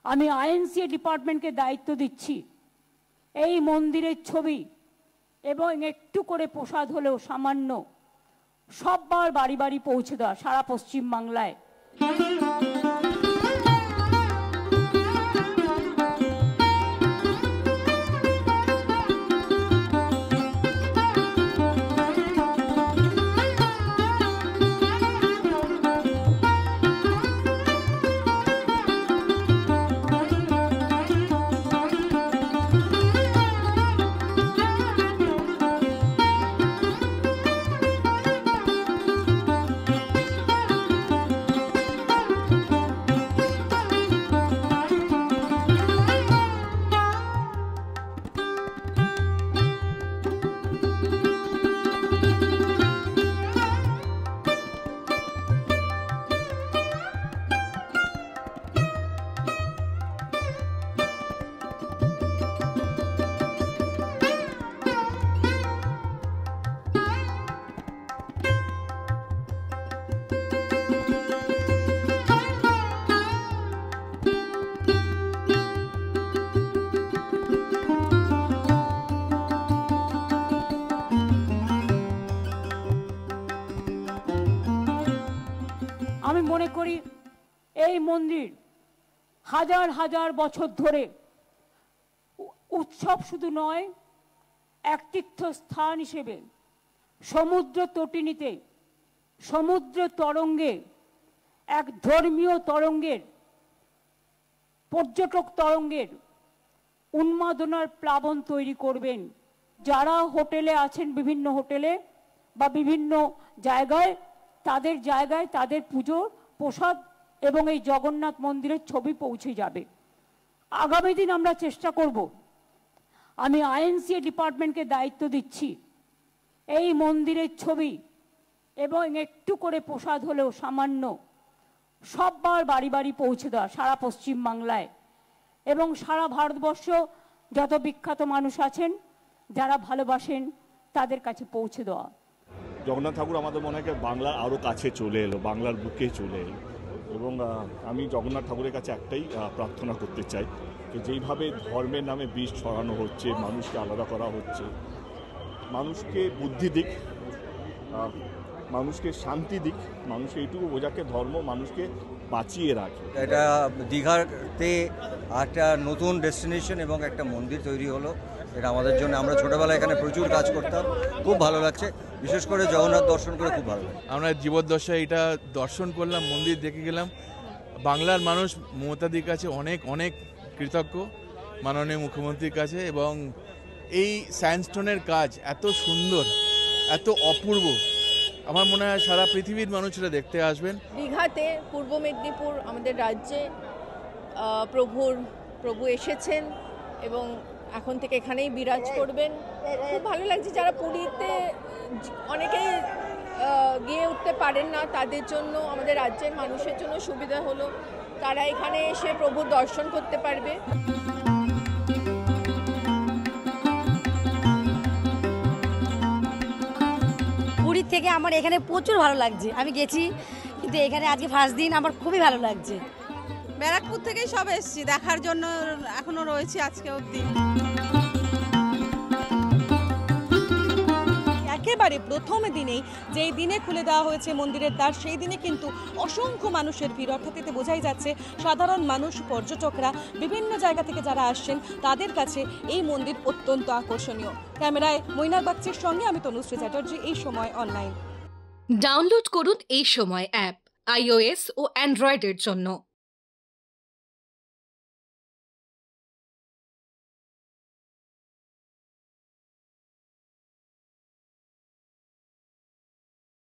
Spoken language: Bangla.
আমি আইএনসিএ ডিপার্টমেন্টকে দায়িত্ব দিচ্ছি এই মন্দিরের ছবি এবং একটু করে প্রসাদ হলেও সামান্য সববার বাড়ি বাড়ি পৌঁছে দেওয়া সারা পশ্চিম বাংলায়। আমি মনে করি এই মন্দির হাজার হাজার বছর ধরে উৎসব শুধু নয়, এক তীর্থস্থান হিসেবে সমুদ্র তটিনীতে সমুদ্র তরঙ্গে এক ধর্মীয় তরঙ্গের পর্যটক তরঙ্গের উন্মাদনার প্লাবন তৈরি করবেন। যারা হোটেলে আছেন, বিভিন্ন হোটেলে বা বিভিন্ন জায়গায় তাদের পুজো প্রসাদ এবং এই জগন্নাথ মন্দিরের ছবি পৌঁছে যাবে। আগামী দিন আমরা চেষ্টা করব, আমি আইএনসিএ ডিপার্টমেন্টকে দায়িত্ব দিচ্ছি এই মন্দিরের ছবি এবং একটু করে প্রসাদ হলেও সামান্য সববার বাড়ি বাড়ি পৌঁছে দেওয়া সারা পশ্চিম বাংলায় এবং সারা ভারতবর্ষ যত বিখ্যাত মানুষ আছেন যারা ভালোবাসেন তাদের কাছে পৌঁছে দেওয়া। জগন্নাথ ঠাকুর আমাদের মনে হয় বাংলার আরও কাছে চলে এলো, বাংলার বুকে চলে এলো এবং আমি জগন্নাথ ঠাকুরের কাছে একটাই প্রার্থনা করতে চাই যে যেইভাবে ধর্মের নামে বিষ ছড়ানো হচ্ছে, মানুষকে আলাদা করা হচ্ছে, মানুষকে বুদ্ধি দিক, মানুষকে শান্তি দিক, মানুষকে এইটুকু বোঝাকে ধর্ম মানুষকে বাঁচিয়ে রাখে। এটা দীঘাতে একটা নতুন ডেস্টিনেশন এবং একটা মন্দির তৈরি হলো, এটা আমাদের জন্য, আমরা ছোটবেলায় এখানে প্রচুর কাজ করতাম, খুব ভালো লাগছে, বিশেষ করে জগন্নাথ দর্শন করে খুব ভালো লাগে। আমরা জীবদ্দশায় এটা দর্শন করলাম, মন্দির দেখে গেলাম। বাংলার মানুষ মমতাদির কাছে অনেক অনেক কৃতজ্ঞ, মাননীয় মুখ্যমন্ত্রীর কাছে, এবং এই স্যান্ডস্টোনের কাজ এত সুন্দর, এত অপূর্ব, আমার মনে হয় সারা পৃথিবীর মানুষরা দেখতে আসবেন। দীঘাতে পূর্ব মেদিনীপুর আমাদের রাজ্যে প্রভু এসেছেন এবং এখন থেকে এখানেই বিরাজ করবেন। খুব ভালো লাগছে, যারা পুরীতে অনেকেই গিয়ে উঠতে পারেন না, তাদের জন্য, আমাদের রাজ্যের মানুষের জন্য সুবিধা হলো, তারা এখানে এসে প্রভুর দর্শন করতে পারবে। পুরীর থেকে আমার এখানে প্রচুর ভালো লাগছে, আমি গেছি কিন্তু এখানে আজকে ফার্স্ট দিন, আমার খুবই ভালো লাগছে। ব্যারাকপুর থেকেই সব এসেছি দেখার জন্য, এখনো রয়েছি আজকে অবধি। একেবারে প্রথম দিনেই যেই দিনে খুলে দেওয়া হয়েছে মন্দিরের দ্বার, সেই দিনে কিন্তু অসংখ্য মানুষের ভিড়, অর্থাৎ এতে বোঝাই যাচ্ছে সাধারণ মানুষ, পর্যটকরা, বিভিন্ন জায়গা থেকে যারা আসছেন তাদের কাছে এই মন্দির অত্যন্ত আকর্ষণীয়। ক্যামেরায় মৈনাক বাগচির সঙ্গে আমি তনুশ্রী চ্যাটার্জি, এই সময় অনলাইন। ডাউনলোড করুন এই সময় অ্যাপ iOS ও অ্যান্ড্রয়েডের জন্য।